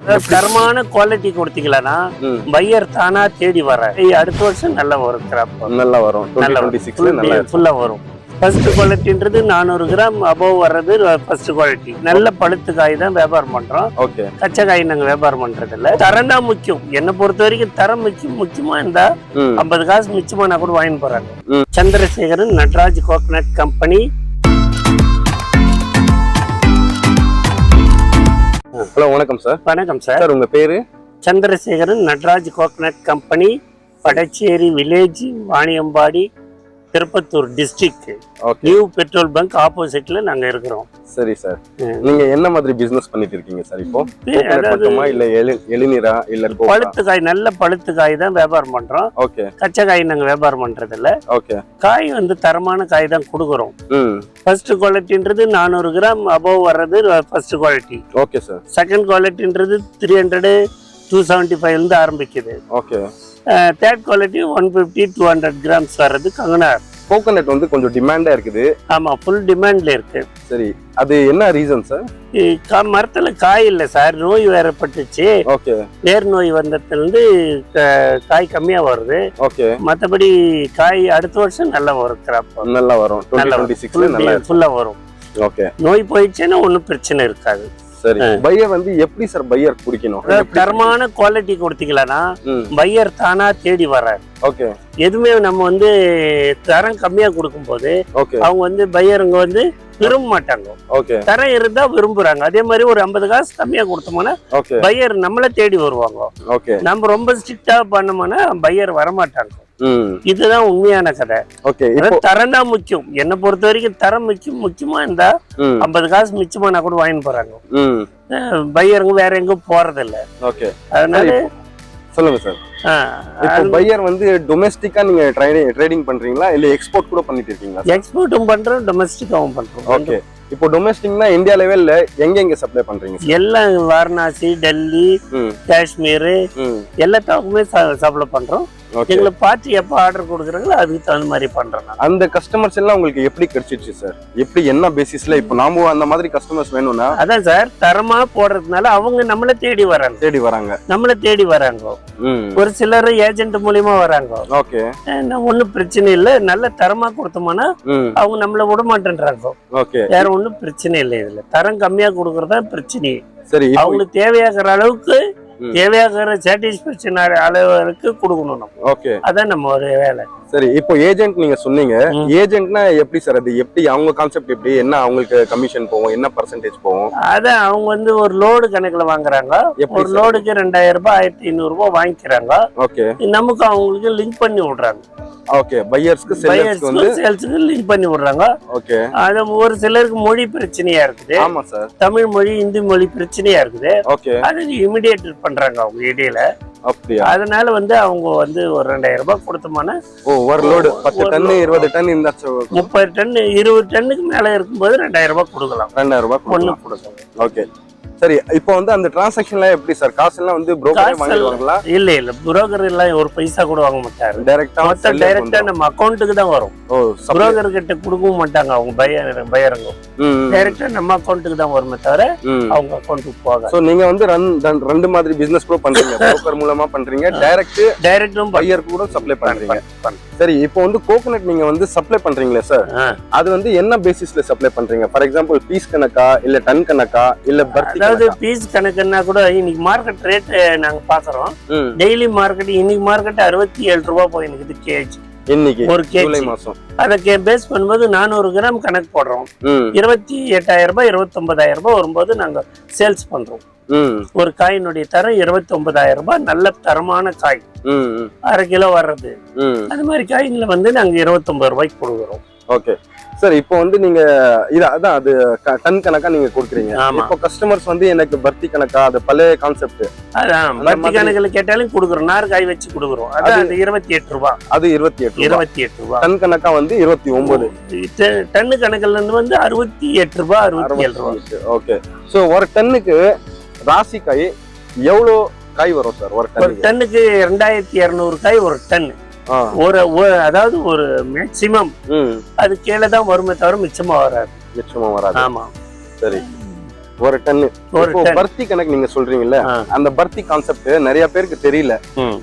தரமான குவாலிட்டி கொடுத்தீங்களா பையர் தானா தேடி வர அடுத்த வருஷம் நல்லா வரும். கிராப் நல்லா வரும். 2026 நல்லா ஃபுல்லா வரும். ஃபர்ஸ்ட் குவாலிட்டின்றது 400 கிராம் அபவ் வர்றது ஃபர்ஸ்ட் குவாலிட்டி. நல்ல பழுத்து காய் தான் வியாபாரம் பண்றோம். ஓகே. கச்சை காய் நாங்க வியாபாரம் பண்றது இல்ல. தரம் தான் முக்கியம். என்ன பொறுத்த வரைக்கும் தரம் முக்கியமா இருந்தா 50 காசு மிச்சமா கூட வாங்கி போறாங்க. Chandrasekaran Natraj coconut company. Hello, வணக்கம் சார். வணக்கம் சார். சார் உங்க பேரு? Chandrasekaran Natraj coconut company, Vadacheri village, Vaniyambadi, Tirupattur district. New petrol bunk ஆப்போசிட்ல நாங்க இருக்கிறோம். சரி சார். நீங்க என்ன மாதிரி பிசினஸ் பண்ணிட்டு இருக்கீங்க சார் இப்போ? பக்கமா இல்ல எளிநீரா இல்ல பழுத்து காய்? நல்ல பழுத்து காய் தான் வியாபாரம் பண்றோம். ஓகே. கச்சை காய் நாங்க வியாபாரம் பண்றது இல்ல. ஓகே. காய் தரமான காய் தான் கொடுக்குறோம். ஃபர்ஸ்ட் குவாலிட்டின்றது 400 கிராம் அபவ் வர்றது first quality. Okay sir. Second குவாலிட்டின்றது 300 275 இருந்து ஆரம்பிக்குது. ஓகே. தேர்ட் குவாலிட்டி 150 200 கிராம்ஸ் வர்றது கங்கனார். கோகனட் கொஞ்சம் டிமாண்டா இருக்குது. ஆமா, ஃபுல் டிமாண்ட்ல இருக்கு. சரி, அது என்ன ரீசன் சார்? மரத்துல காய் இல்ல சார், நோய் வேற பட்டுச்சு. ஓகே. வேர் நோய் வந்ததுல இருந்து காய் கம்மியா வருது. ஓகே. மத்தபடி காய் அடுத்த வருஷம் நல்லா வரும். கிராப் நல்லா வரும். 2026 நல்லா ஃபுல்லா வரும். ஓகே. நோய் போயிடுச்சுன்னா ஒன்னும் பிரச்சனை இருக்காது. சரி, பையர் எப்படி சார் பையர் பிடிக்கணும்? தரமான குவாலிட்டி கொடுத்தீங்களா பையர் தானா தேடி வர்றாரு. ஓகே. எதுவுமே நம்ம தரம் கம்மியா கொடுக்கும் போது அவங்க பையருங்க விரும்ப மாட்டாங்க. ஓகே. தரம் இருந்தா விரும்புறாங்க. அதே மாதிரி ஒரு 50 காசு கம்மியா கொடுத்தோம்னா பையர் நம்மள தேடி வருவாங்க. ஓகே. நம்ம ரொம்ப ஸ்ட்ரிக்டா பண்ணோம்னா பையர் வரமாட்டாங்க. இதுதான் உண்மையான கதை. தரம் தான் முக்கியம். என்ன பொறுத்த வரைக்கும் தரம் முக்கியமா இருந்தா 50 காசு மிச்சமா கூட வாங்கி போறாங்க. பையருங்க வேற எங்கும் போறது இல்ல. ஓகே. அதனால சொல்லுங்க சார். இப்போ பையர் டொமெஸ்டிக்கா நீங்க ட்ரேடிங் பண்றீங்களா இல்ல எக்ஸ்போர்ட் கூட பண்ணிட்டு இருக்கீங்களா? எக்ஸ்போர்ட்டும் பண்றோம், டொமெஸ்டிக்காவும் பண்றோம். ஓகே. இப்போ டொமெஸ்டிக்னா இந்தியா லெவல்ல எங்க சப்ளை பண்றீங்க? எல்லாம் வாரணாசி, டெல்லி, காஷ்மீர் எல்லாத்துக்குமே சப்ளை பண்றோம். எங்களை பார்த்து எப்ப ஆர்டர் கொடுக்குறாங்களோ அதுக்கு தகுந்த மாதிரி பண்றோம். அந்த கஸ்டமர்ஸ் எல்லாம் உங்களுக்கு எப்படி கிடைச்சிச்சு சார்? எப்படி என்ன பேசிஸ்ல? இப்போ நாம அந்த மாதிரி கஸ்டமர்ஸ் வேணும்னா அதான் சார், தரமா போடுறதுனால அவங்க நம்மள தேடி வராங்க. நம்மள தேடி வராங்க. ஒரு சிலர் ஏஜென்ட் மூலியமா வராங்க. ஓகே. ஒன்னும் பிரச்சனை இல்ல. நல்ல தரமா கொடுத்தோம்னா அவங்க நம்மள விட மாட்டேன்றாங்க. ஓகே. வேற ஒன்னும் பிரச்சனை இல்லை. இதுல தரம் கம்மியா கொடுக்கறதா பிரச்சனை. சரி, அவங்களுக்கு தேவையாகிற அளவுக்கு தேவையாகிற சாட்டிஸ்பேக்ஷன் அளவுக்கு கொடுக்கணும் நம்ம. ஓகே. அதான் நம்ம ஒரு வேலை. சரி, இப்போ ஏஜென்ட் நீங்க சொன்னீங்க. ஏஜென்ட்னா எப்படி சார்? அது எப்படி அவங்க கான்செப்ட்? எப்படி என்ன அவங்களுக்கு கமிஷன் போகும்? என்ன பர்சன்டேஜ் போகும்? அதான் அவங்க ஒரு லோடு கணக்குல வாங்குறாங்க. ஒரு லோடுக்கு 2000 ரூபாய் 1500 ரூபாய் வாங்கிக்கிறாங்க. ஓகே. நமக்கு அவங்களுக்கு லிங்க் பண்ணி விடுறாங்க. ஓகே. பையர்ஸ்க்கு சேல்ஸ்க்கு லிங்க் பண்ணி விடுறாங்க. ஓகே. அது ஒரு சிலருக்கு மொழி பிரச்சனையா இருக்குது. ஆமா சார். தமிழ் மொழி, இந்தி மொழி பிரச்சனையா இருக்குது. ஓகே. அது இமிடியேட் பண்றாங்க அவங்க இடையில. அப்படியா? அதனால அவங்க ஒரு 2000 ரூபாய் கொடுத்தோம்னா ஒரு லோடு 10 டன் 20 டன் இந்த 30 டன் 20 டன்னுக்கு மேல இருக்கும்போது 2000 ரூபாய் கொடுக்கலாம். 2000 ரூபாய் ஒண்ணு கொடுக்கலாம். ஓகே. சரி, இப்போ அந்த டிரான்சாக்ஷன்ல எப்படி சார்? காசு எல்லாம் புரோக்கரே வாங்குவாங்களா? இல்ல புரோக்கர் எல்லாம் ஒரு பைசா கூட வாங்க மாட்டாரு. டைரக்டா நம்ம அக்கவுண்ட்டுக்கு தான் வரும். புரோக்கர் கிட்ட கொடுக்கவும் மாட்டாங்க அவங்க பையருங்க. டைரக்டா நம்ம அக்கவுண்ட்டுக்கு தான் வருமே தவிர அவங்க அக்கவுண்ட்டுக்கு போகாது. சோ நீங்க ரெண்டு மாதிரி பிசினஸ் கூட பண்றீங்க. புரோக்கர் மூலமா பண்றீங்க, டைரக்டும் பையர் கூட சப்ளை பண்றீங்க. சரி, இப்போ கோகனட் நீங்க சப்ளை பண்றீங்களே சார், அது என்ன பேசிஸ்ல சப்ளை பண்றீங்க? ஃபார் எக்ஸாம்பிள் பீஸ் கணக்கா இல்ல டன் கணக்கா இல்ல பர்த்தி? அதாவது பீஸ் கணக்குன்னா கூட இன்னைக்கு மார்க்கெட் ரேட் நாங்க பாக்குறோம். டெய்லி மார்க்கெட் இன்னைக்கு மார்க்கெட் 67 ரூபாய் போயிருக்கு கேஜி. இன்னைக்கு ஒரு ஜூலை மாசம் அதை பேஸ் பண்ணும்போது 400 கிராம் கணக்கு போடுறோம். 28,000 ரூபாய் 29,000 ரூபாய் வரும்போது நாங்க சேல்ஸ் பண்றோம். ஒரு காயினுடைய தரம் 29,000 ரூபாய். நல்ல தரமான காய், 1/2 கிலோ வர்றது. அது மாதிரி காய்களை நாங்க 29 ரூபாய்க்கு கொடுக்குறோம். Okay sir. இப்போ நீங்க அதான் அது டன் கணக்கா நீங்க கொடுக்குறீங்க. இப்போ கஸ்டமர்ஸ் எனக்கு பர்த்தி கணக்கா, அது பழைய கான்செப்ட். அதான் பர்த்தி கணக்குல கேட்டாலும் கொடுக்குறோம். நார் காய் வச்சு கொடுக்குறோம். அது 28 ரூபாய். அது 28 ரூபாய். டன் கணக்கா 29. டன்னு கணக்குல இருந்து 68 ரூபாய் 67 ரூபாய். ஓகே. சோ ஒரு டன்னுக்கு ராசி காய் எவ்வளவு காய் வரும் சார்? ஒரு டன்னுக்கு 2200 காய் ஒரு டன். அதாவது ஒரு மேக்சிமம் அது கீழே தான் வருமே தவிர மிச்சமா வராது. ஆமா. சரி. ஒரு டன். இப்போ பர்த்தி கணக்கு நீங்க சொல்றீங்கல்ல, அந்த பர்த்தி கான்செப்ட் நிறைய பேருக்கு தெரியல.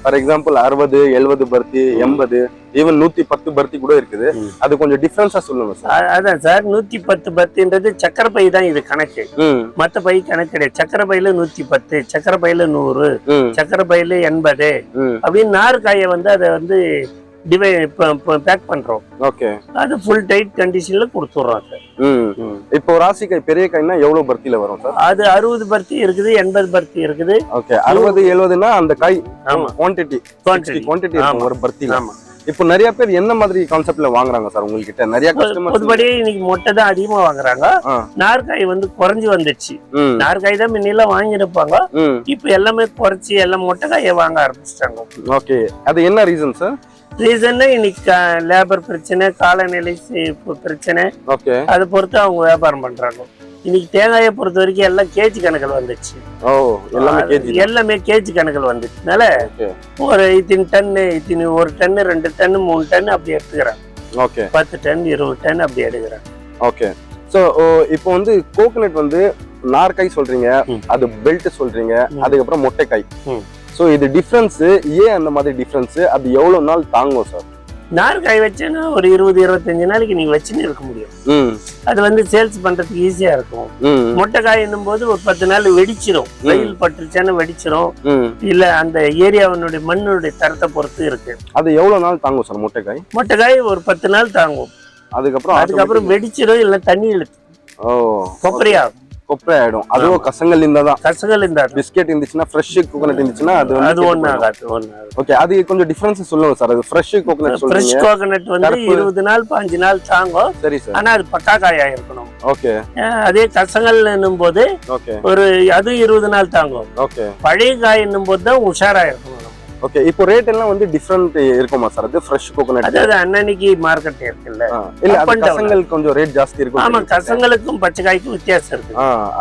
ஃபார் எக்ஸாம்பிள் 60 70 பர்த்தி, 80 ஈவன் 110 பர்த்தி கூட இருக்குது. அது கொஞ்சம் டிஃபரன்ஸா சொல்லுங்க சார். அதான் சார், 110 பர்த்தின்றது சக்கரை பை தான் இது கணக்கு. மத்த பை கணக்கு கிடையாது. சக்கரை பையில 110, சக்கரை பையில 100, சக்கரை பையில 80 அப்படின்னு நார் காயை வந்து அதை வந்து பேக் பண்றோம். ஓகே, அது ஃபுல் டைட் கண்டிஷன்ல கொடுத்துறோம் சார். இப்போ ராசி காய் பெரிய காய்னா எவ்வளவு பர்த்தில வரும் சார்? அது 60 பர்த்தி இருக்குது, 80 பர்த்தி இருக்குது. ஓகே, 60 70னா அந்த காய் குவாண்டிட்டி இருக்கும் ஒரு பர்த்தில. இப்போ நிறைய பேர் என்ன மாதிரி கான்செப்ட்ல வாங்குறாங்க சார் உங்ககிட்ட? நிறைய கஸ்டமர்ஸ் பொதுபடி இன்னைக்கு மொட்டை தான் அதிகமா வாங்குறாங்க. நார்காய் வந்து குறைஞ்சு வந்துச்சு. நார்காய் தான் முன்னெல்லாம் வாங்கிருப்பாங்க, இப்ப எல்லாமே குறைச்சி எல்லாம் மொட்டை காயை வாங்க ஆரம்பிச்சிட்டாங்க. ஓகே, அது என்ன ரீசன் சார்? ரீசன் இன்னைக்கு லேபர் பிரச்சனை, காலநிலை பிரச்சனை, அதை பொறுத்து அவங்க வியாபாரம் பண்றாங்க. இன்னைக்கு தேங்காயை பொறுத்த வரைக்கும் எல்லாம் கேஜி கணக்கில் வந்துச்சு. எல்லாமே கேஜி கணக்கில் வந்துச்சுனால ஒரு இத்தனை டன்னு, இத்தனை 1 டன்னு 2 டன்னு 3 டன்னு அப்படி எடுத்துக்கிறாங்க. 10 டன் 20 டன் அப்படி எடுக்கிறாங்க. ஓகே, சோ இப்போ வந்து கோகனட் வந்து நார்காய் சொல்றீங்க, அது பெல்ட் சொல்றீங்க, அதுக்கப்புறம் மொட்டைக்காய். சோ இது டிஃபரன்ஸ் ஏன் அந்த மாதிரி டிஃபரன்ஸ்? அது எவ்வளவு நாள் தாங்கும் சார்? நார்காய் வச்சேன்னா ஒரு 20-25 நாளைக்கு நீங்க வச்சுன்னு இருக்க முடியும். அது வந்து சேல்ஸ் பண்றதுக்கு ஈஸியா இருக்கும். மொட்டைக்காய் என்னும் போது ஒரு 10 நாள் வெடிச்சிடும். வெயில் பட்டுருச்சானு வெடிச்சிடும், இல்ல அந்த ஏரியாவினுடைய மண்ணுடைய தரத்தை பொறுத்து இருக்கு. அது எவ்வளவு நாள் தாங்கும் சார் மொட்டைக்காய்? மொட்டைக்காய் ஒரு 10 நாள் தாங்கும். அதுக்கப்புறம் வெடிச்சிடும், இல்ல தண்ணி இழுத்து கொப்பரையாகும். கொப்பரை ஆயிடும். அதுவும் கசங்கல் இருந்தாதான். கசங்கல் இருந்தா பிஸ்கெட் இருந்துச்சுன்னா, ஃப்ரெஷ் கோகனட் இருந்துச்சுன்னா அது ஒண்ணு ஆகாது. ஓகே, அது கொஞ்சம் டிஃபரன்ஸ் சொல்லுங்க சார். அது ஃப்ரெஷ் கோகனட் சொல்றீங்க. ஃப்ரெஷ் கோகனட் வந்து 20 நாள் 5 நாள் தாங்கும். சரி சார். ஆனா அது பக்கா காயா இருக்கணும். ஓகே. அதே கசங்கல் என்னும் போது ஒரு அது 20 நாள் தாங்கும். ஓகே. பழைய காய் என்னும் போது தான் உஷாரா இருக்கணும். ஓகே, இப்போ ரேட் எல்லாம் வந்து டிஃபரண்ட் இருக்குமா சார்? அது ஃப்ரெஷ் கோகனட் அதாவது அன்னன்னைக்கு மார்க்கெட் இருக்குல்ல, இல்ல அது கசங்கல் கொஞ்சம் ரேட் ஜாஸ்தி இருக்கும். ஆமா, கசங்கலுக்கும் பச்சை காய்க்கும் வித்தியாசம் இருக்கு.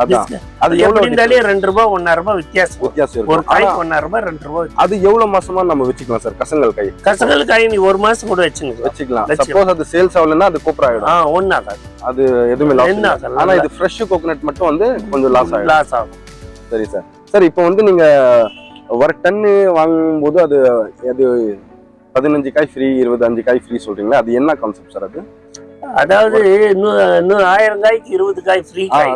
அதான் அது எப்படி இருந்தாலே 2 ரூபாய் 1.5 ரூபாய் வித்தியாசம் இருக்கும். ஒரு காய் 1.5 ரூபாய் 2 ரூபாய். அது எவ்வளவு மாசமா நம்ம வச்சுக்கலாம் சார் கசங்கல் காய்? கசங்கல் காய் நீ 1 மாசம் கூட வச்சுக்கலாம். சப்போஸ் அது சேல்ஸ் ஆகலன்னா அது கொப்பரை ஆயிடும். ஒண்ணு ஆகாது, அது எதுவுமே லாஸ். ஆனா இது ஃப்ரெஷ் கோகனட் மட்டும் வந்து கொஞ்சம் லாஸ் ஆகும். சரி சார். சார் இப்போ வந்து நீங்க ஒரு டன்னு வாங்கும்போது அது 15 காய் ஃப்ரீ, 25 காய் ஃப்ரீ சொல்றீங்களா? அது என்ன கான்செப்ட் சார்? அது அதாவது 1000 காய்க்கு 20 காய் ஃப்ரீ காய்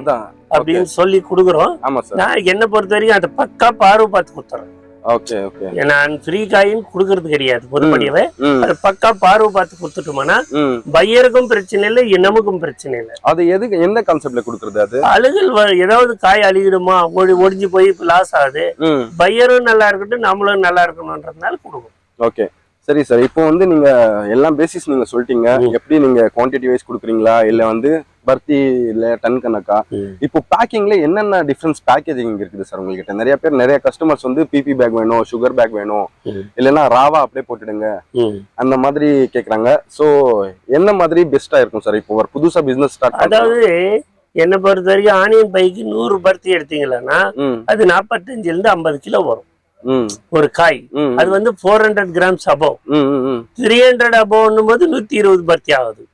அப்படின்னு சொல்லி கொடுக்குறோம். ஆமா சார். நான் என்ன பொறுத்த வரைக்கும் அதை பக்கா பார்வை பார்த்து கொடுத்துறேன். Okay okay. நான் ஃப்ரீ காயின்னு கொடுக்கறது கிடையாது பொதுப்படியாவே. அது பக்கா பார்வை பார்த்து கொடுத்துட்டோம்னா பையருக்கும் பிரச்சனை இல்லை, நமக்கும் பிரச்சனை இல்லை. அது எதுக்கு, எந்த கான்செப்ட்ல கொடுக்கறது? அது அழுகல் ஏதாவது காய் அழுகிடுமா, ஒடிஞ்சு போய் லாஸ் ஆகுது, பையரும் நல்லா இருக்கட்டும் நம்மளும் நல்லா இருக்கணும்ன்றதுனால கொடுக்கும். ஓகே, சரி சார். இப்போ வந்து நீங்க எல்லாம் பேசிஸ் நீங்க சொல்லிட்டீங்க. எப்படி நீங்க குவான்டிட்டி வைஸ் கொடுக்குறீங்களா இல்ல வந்து பர்த்தி இல்ல டன் கணக்கா? இப்போ பேக்கிங்ல என்னென்ன டிஃபரன்ஸ் பேக்கேஜிங் இருக்குது சார் உங்ககிட்ட? நிறைய பேர் நிறைய கஸ்டமர்ஸ் வந்து பிபி பேக் வேணும், சுகர் பேக் வேணும், இல்லைன்னா ராவா அப்படியே போட்டுடுங்க அந்த மாதிரி கேக்குறாங்க. சோ என்ன மாதிரி பெஸ்டா இருக்கும் சார் இப்போ ஒரு புதுசா பிசினஸ் ஸ்டார்ட்? அதாவது என்ன பொறுத்த வரைக்கும் ஆனியன் பைக்கு 100 பர்த்தி எடுத்தீங்கன்னா அது 45 இருந்து 50 கிலோ வரும் ஒரு காய். அது வந்து 400 கிராம்ஸ் அபவ். 300 அபவ் போது 120 பர்த்தி ஆகுது.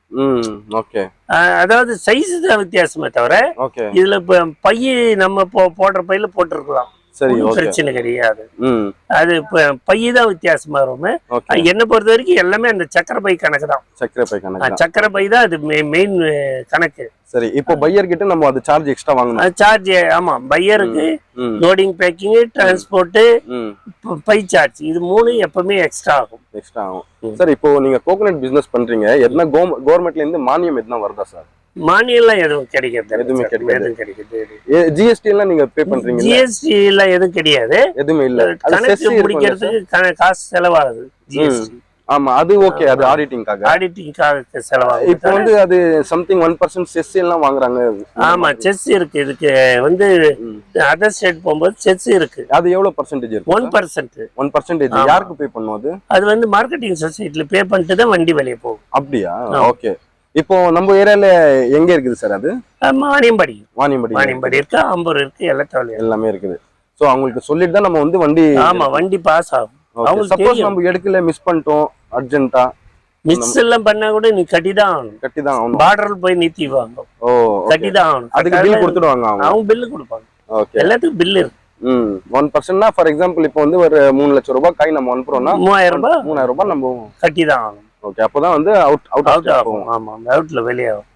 அதாவது சைஸ் தான் வித்தியாசமே தவிர இதுல பைய நம்ம போடுற பையில போட்டிருக்கலாம், பிரச்சனை கிடையாது. அது பையதான் வித்தியாசமா வரும். என்ன பொறுத்த வரைக்கும் எல்லாமே அந்த சக்கரை பை கணக்கு தான். சக்கரை பை தான் அது மெயின் கணக்கு. சரி, இப்போ பையர் கிட்ட நம்ம அது சார்ஜ் எக்ஸ்ட்ரா வாங்கணும். சார்ஜ் ஆமா, பையருக்கு லோடிங், பேக்கிங், டிரான்ஸ்போர்ட், பை சார்ஜ், இது 3 எப்பவுமே எக்ஸ்ட்ரா ஆகும். சார் இப்போ நீங்க கோகனட் பிசினஸ் பண்றீங்க, எதனா கவர்மெண்ட்ல இருந்து மானியம் எதனா வருதா சார்? மானியம் எதுவும் கிடைக்காது. எதுவுமே கிடைக்காது. ஜிஎஸ்டி எல்லாம் நீங்க பே பண்றீங்க? ஜிஎஸ்டி எல்லாம் எதுவும் கிடையாது, எதுவுமே இல்ல. கணக்கு முடிக்கிறதுக்கு காசு செலவாகுது ஜிஎஸ்டி. ஆமா, அது ஓகே. அது ஆடிட்டிங்காக செலவாகும். இப்போ வந்து அது சம்திங் 1% செஸ் எல்லாம் வாங்குறாங்க. ஆமா, செஸ் இருக்கு. இதுக்கு வந்து அதர் ஸ்டேட் போகும்போது செஸ் இருக்கு. அது எவ்வளவு பர்சன்டேஜ் இருக்கு? 1%. யாருக்கு பே பண்ணுவது? அது வந்து மார்க்கெட்டிங் சொசைட்டில பே பண்ணிட்டு தான் வண்டி வெளியே போகும். அப்படியா? ஓகே. இப்போ நம்ம ஏரியால எங்க இருக்குது சார் அது? வாணியம்பாடி இருக்கு, அம்பூர் இருக்கு, எல்லாமே இருக்குது. சோ அவங்களுக்கு சொல்லிட்டு தான் நம்ம வந்து வண்டி வண்டி பாஸ் ஆகும். சப்போஸ் நம்ம எடுக்கல, மிஸ் பண்ணிட்டோம் அர்ஜென்ட்டா, மிஸ் எல்லாம் பண்ணா கூட நீ கட்டிதான் ஆகணும். பார்டர்ல போய் நிறுத்திடுவாங்க. கட்டிதான் ஆகணும். அதுக்கு பில் கொடுத்துடுவாங்க அவங்க பில்லு கொடுப்பாங்க. எல்லாத்துக்கும் பில் இருக்கு. 1% ஃபார் எக்ஸாம்பிள் இப்போ வந்து ஒரு 3 லட்சம் ரூபாய் காய் நம்ம அனுப்புறோம்னா 3000 ரூபாய் நம்ம கட்டிதான் ஆகணும். ஓகே, அப்பதான் வந்து அவுட் ஆமா, அவுட்ல வெளியாகும்.